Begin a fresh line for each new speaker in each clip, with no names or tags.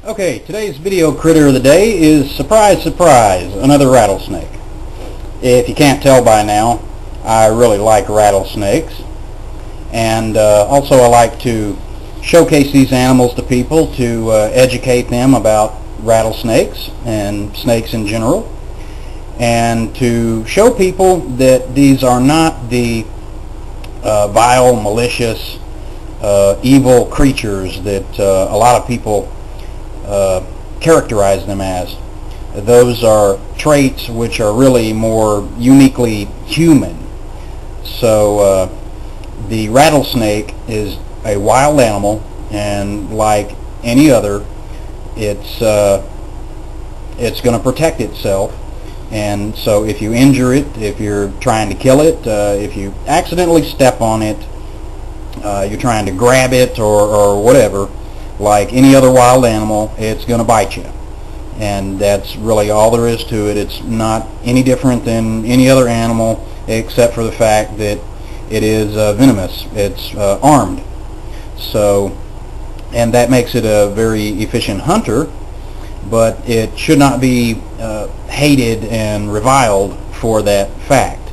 Okay, today's video critter of the day is, surprise, surprise, another rattlesnake. If you can't tell by now, I really like rattlesnakes, and also I like to showcase these animals to people to educate them about rattlesnakes and snakes in general, and to show people that these are not the vile, malicious, evil creatures that a lot of people characterize them as. Those are traits which are really more uniquely human. So the rattlesnake is a wild animal, and like any other, it's going to protect itself. And so if you injure it, if you're trying to kill it, if you accidentally step on it, you're trying to grab it or whatever, like any other wild animal, it's going to bite you. And that's really all there is to it. It's not any different than any other animal, except for the fact that it is venomous. It's armed. So, and that makes it a very efficient hunter, but it should not be hated and reviled for that fact.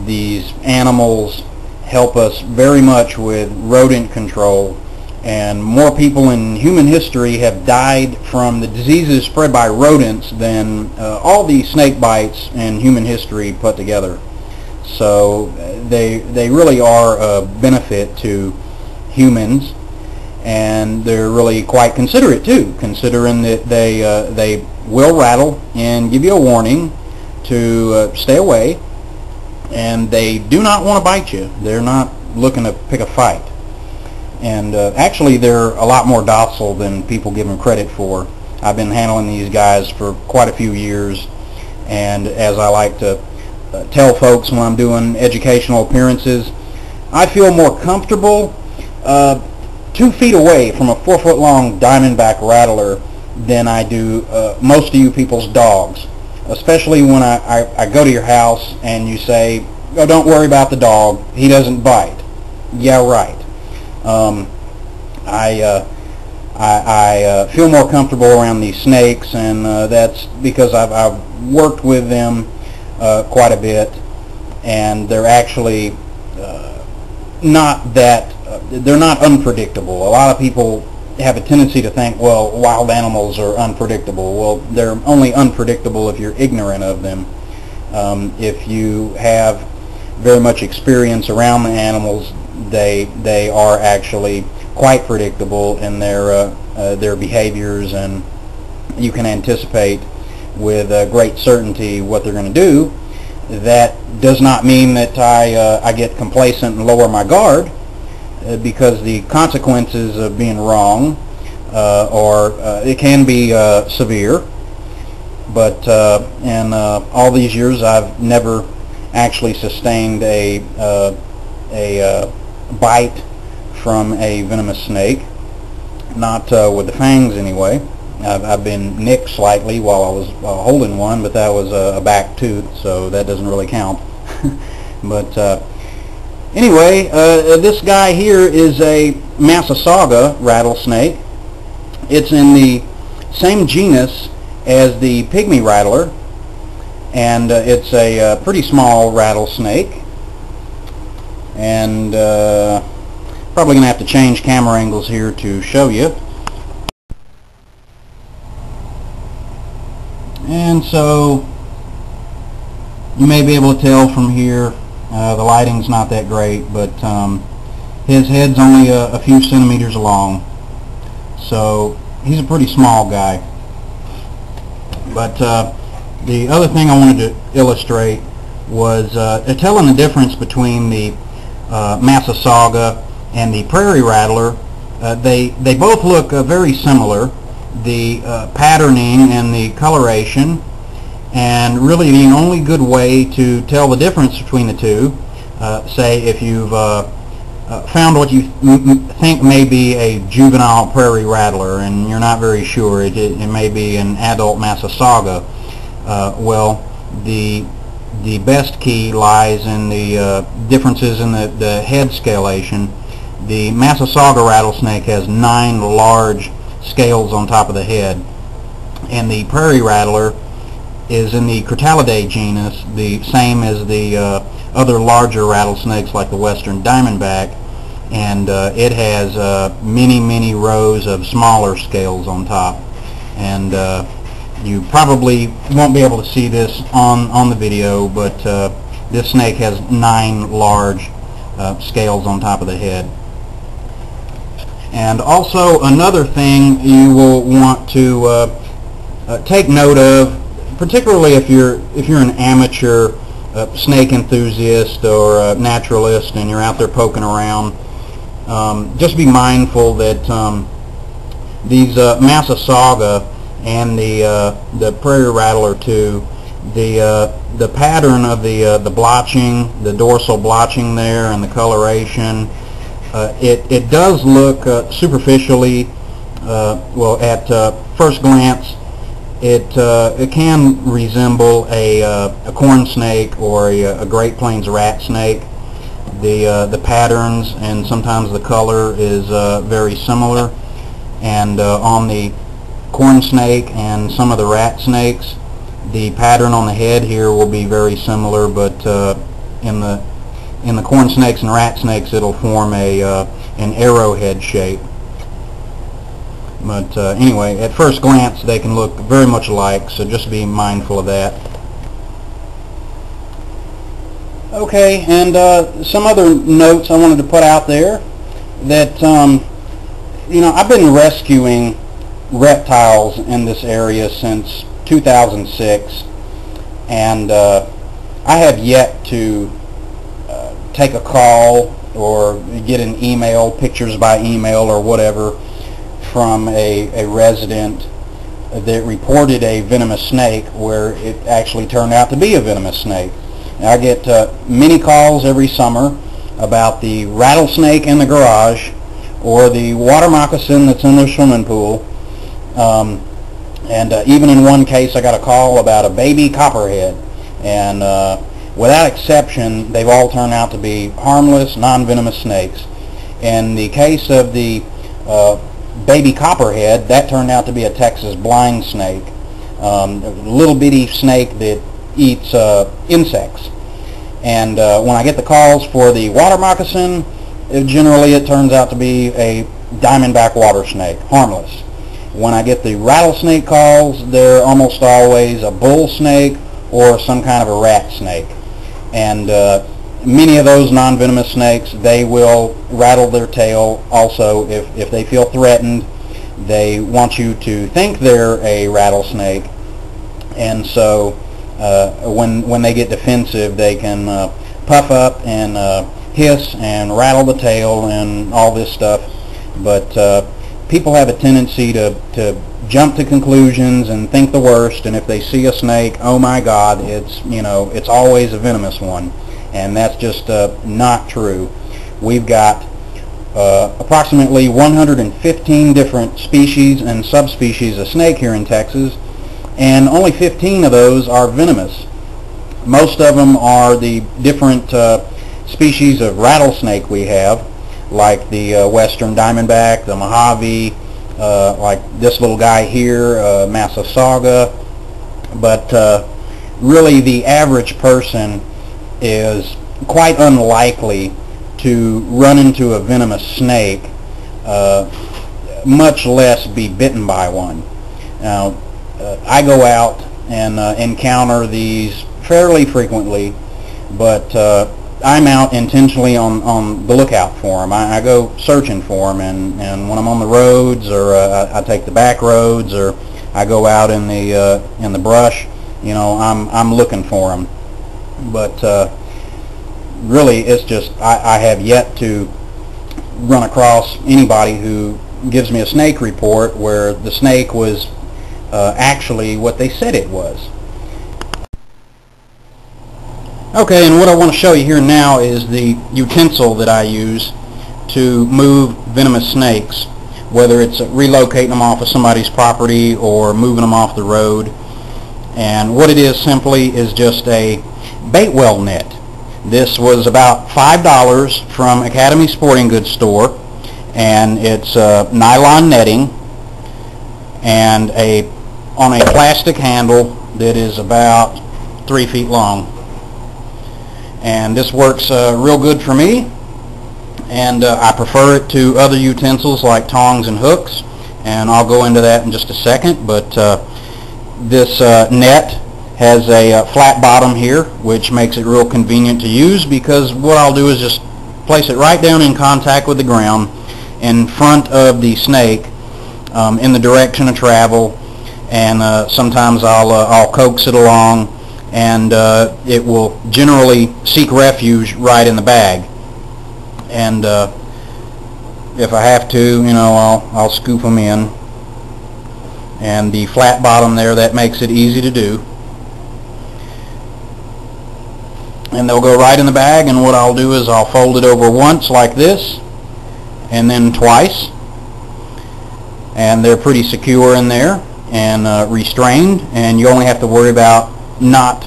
These animals help us very much with rodent control, and more people in human history have died from the diseases spread by rodents than all the snake bites in human history put together. So they really are a benefit to humans, and they're really quite considerate too, considering that they will rattle and give you a warning to stay away, and they do not want to bite you. They're not looking to pick a fight. And actually they're a lot more docile than people give them credit for. I've been handling these guys for quite a few years, and as I like to tell folks when I'm doing educational appearances, I feel more comfortable 2 feet away from a 4-foot-long diamondback rattler than I do most of you people's dogs. Especially when I go to your house and you say, "Oh, don't worry about the dog, he doesn't bite." Yeah, right. I feel more comfortable around these snakes, and that's because I've worked with them quite a bit, and they're actually not that they're not unpredictable. A lot of people have a tendency to think, well, wild animals are unpredictable. Well, they're only unpredictable if you're ignorant of them. If you have very much experience around the animals, they are actually quite predictable in their behaviors, and you can anticipate with great certainty what they're going to do. That does not mean that I get complacent and lower my guard, because the consequences of being wrong or it can be severe. But in all these years, I've never actually sustained a bite from a venomous snake, not with the fangs anyway. I've been nicked slightly while I was holding one, but that was a back tooth, so that doesn't really count. But anyway, this guy here is a Massasauga rattlesnake. It's in the same genus as the pygmy rattler, and it's a pretty small rattlesnake. And probably going to have to change camera angles here to show you. And so you may be able to tell from here, the lighting's not that great, but his head's only a few centimeters long, so he's a pretty small guy. But the other thing I wanted to illustrate was telling the difference between the Massasauga and the prairie rattler. They both look very similar. The patterning and the coloration, and really the only good way to tell the difference between the two, say if you've found what you think may be a juvenile prairie rattler and you're not very sure, it may be an adult Massasauga, well, the best key lies in the differences in the head scalation. The Massasauga rattlesnake has 9 large scales on top of the head. And the prairie rattler is in the Crotallidae genus, the same as the other larger rattlesnakes like the western diamondback, and it has many rows of smaller scales on top. And you probably won't be able to see this on the video, but this snake has 9 large scales on top of the head. And also another thing you will want to take note of, particularly if you're an amateur snake enthusiast or a naturalist and you're out there poking around, just be mindful that these Massasauga and the prairie rattler too, the pattern of the blotching, the dorsal blotching there, and the coloration, it does look superficially, well, at first glance, it can resemble a corn snake or a Great Plains rat snake. The patterns and sometimes the color is very similar, and on the corn snake and some of the rat snakes, the pattern on the head here will be very similar, but in the corn snakes and rat snakes it'll form an arrowhead shape. But anyway, at first glance they can look very much alike, so just be mindful of that. Okay, and some other notes I wanted to put out there, that you know, I've been rescuing reptiles in this area since 2006, and I have yet to take a call or get an email, pictures by email or whatever, from a resident that reported a venomous snake where it actually turned out to be a venomous snake. Now, I get many calls every summer about the rattlesnake in the garage or the water moccasin that's in the swimming pool, and even in one case I got a call about a baby copperhead, and without exception they've all turned out to be harmless, non-venomous snakes. In the case of the baby copperhead, that turned out to be a Texas blind snake, a little bitty snake that eats insects. And when I get the calls for the water moccasin, generally it turns out to be a diamondback water snake, harmless. When I get the rattlesnake calls, they're almost always a bull snake or some kind of a rat snake. And many of those non-venomous snakes, they will rattle their tail also if they feel threatened. They want you to think they're a rattlesnake, and so when they get defensive, they can puff up and hiss and rattle the tail and all this stuff. But people have a tendency to jump to conclusions and think the worst, and if they see a snake, oh my God, it's always a venomous one. And that's just not true. We've got approximately 115 different species and subspecies of snake here in Texas, and only 15 of those are venomous. Most of them are the different species of rattlesnake we have, like the western diamondback, the Mojave, like this little guy here, Massasauga. But really the average person is quite unlikely to run into a venomous snake, much less be bitten by one. Now, I go out and encounter these fairly frequently, but I'm out intentionally on the lookout for them. I go searching for them, and when I'm on the roads, or I take the back roads, or I go out in the brush, I'm looking for them. But really, it's just I have yet to run across anybody who gives me a snake report where the snake was actually what they said it was. Okay, and what I want to show you here now is the utensil that I use to move venomous snakes, whether it's relocating them off of somebody's property or moving them off the road. And what it is simply is just a bait well net. This was about $5 from Academy Sporting Goods store, and it's nylon netting, and on a plastic handle that is about 3 feet long. And this works real good for me, and I prefer it to other utensils like tongs and hooks, and I'll go into that in just a second. But this net has a flat bottom here, which makes it real convenient to use, because what I'll do is just place it right down in contact with the ground in front of the snake in the direction of travel, and sometimes I'll coax it along, and it will generally seek refuge right in the bag. And if I have to, I'll scoop them in. And the flat bottom there, that makes it easy to do. And they'll go right in the bag, and what I'll do is I'll fold it over once like this, and then twice, and they're pretty secure in there and restrained, and you only have to worry about not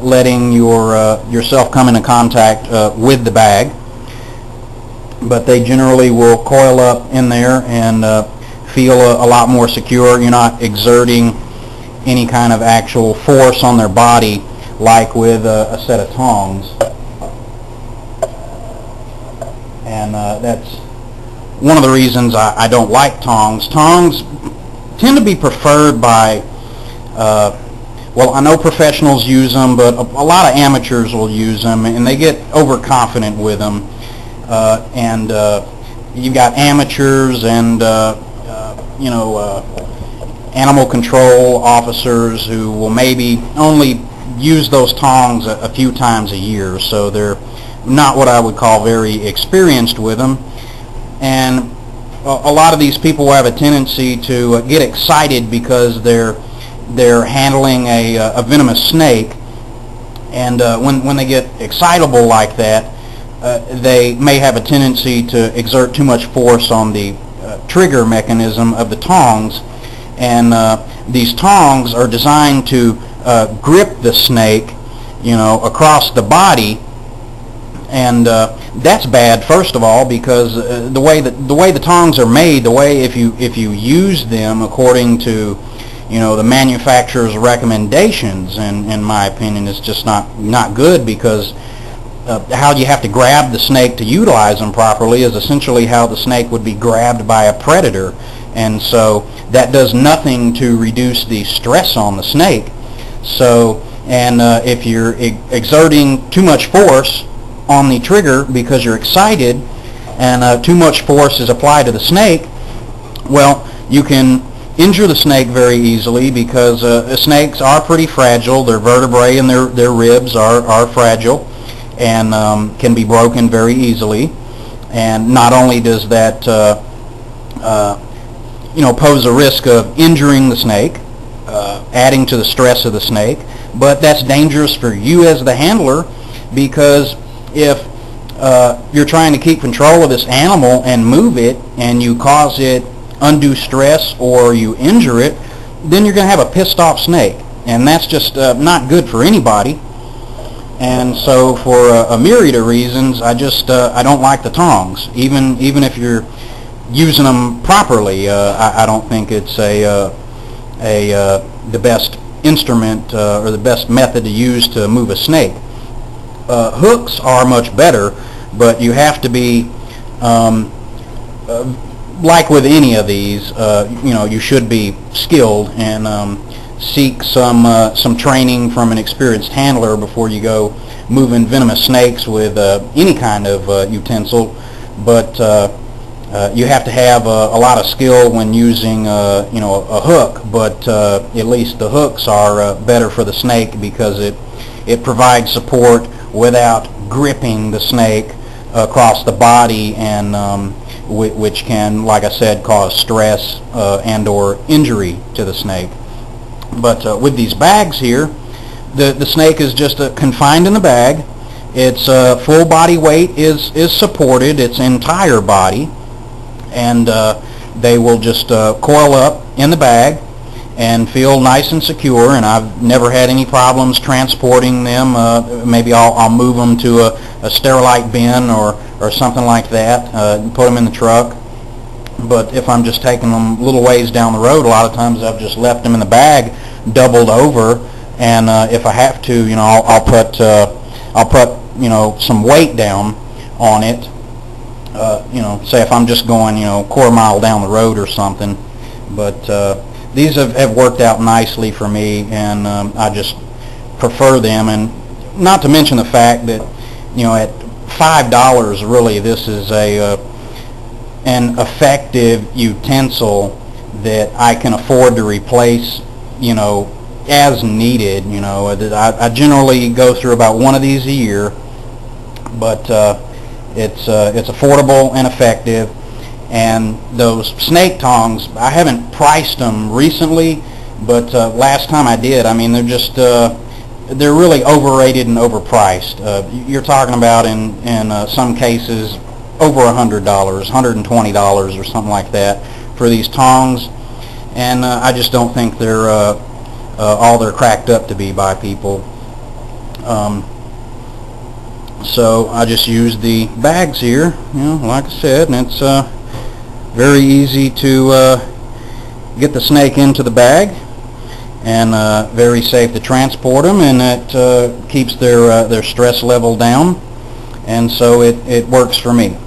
letting yourself come into contact with the bag. But they generally will coil up in there and feel a lot more secure. You're not exerting any kind of actual force on their body like with a set of tongs. And that's one of the reasons I don't like tongs. Tongs tend to be preferred by, well, I know professionals use them, but a lot of amateurs will use them, and they get overconfident with them. And you've got amateurs and animal control officers who will maybe only use those tongs a few times a year, so they're not what I would call very experienced with them. And a lot of these people have a tendency to get excited because they're handling a venomous snake, and when they get excitable like that, they may have a tendency to exert too much force on the trigger mechanism of the tongs, and these tongs are designed to grip the snake, across the body, and that's bad, first of all, because the way the tongs are made, the way if you use them according to the manufacturer's recommendations, and in my opinion, it's just not good, because how you have to grab the snake to utilize them properly is essentially how the snake would be grabbed by a predator, and so that does nothing to reduce the stress on the snake. So, and if you're exerting too much force on the trigger because you're excited, and too much force is applied to the snake, well, you can injure the snake very easily, because snakes are pretty fragile. Their vertebrae and their ribs are fragile, and can be broken very easily. And not only does that pose a risk of injuring the snake, adding to the stress of the snake, but that's dangerous for you as the handler, because if you're trying to keep control of this animal and move it, and you cause it undue stress or you injure it, then you're going to have a pissed off snake, and that's just not good for anybody. And so for a myriad of reasons, I don't like the tongs. Even if you're using them properly, I don't think it's the best instrument or the best method to use to move a snake. Hooks are much better, but you have to be like with any of these, you should be skilled and seek some training from an experienced handler before you go moving venomous snakes with any kind of utensil. But you have to have a lot of skill when using a hook. But at least the hooks are better for the snake, because it provides support without gripping the snake across the body, and which can, like I said, cause stress and or injury to the snake. But with these bags here, the snake is just confined in the bag. Its full body weight is supported, its entire body, and they will just coil up in the bag and feel nice and secure, and I've never had any problems transporting them. Maybe I'll move them to a Sterilite bin or something like that, put them in the truck, But if I'm just taking them a little ways down the road, a lot of times I've just left them in the bag doubled over, and if I have to, I'll put some weight down on it. Say if I'm just going quarter mile down the road or something. But these have worked out nicely for me, and I just prefer them. And not to mention the fact that at $5, really, this is an effective utensil that I can afford to replace as needed. I generally go through about one of these a year, but it's affordable and effective. And those snake tongs, I haven't priced them recently, but last time I did, I mean, they're really overrated and overpriced. You're talking about in some cases over $100, $120 or something like that for these tongs, and I just don't think they're all they're cracked up to be by people. So I just use the bags here, like I said, and it's very easy to get the snake into the bag, and very safe to transport them, and it keeps their stress level down, and so it works for me.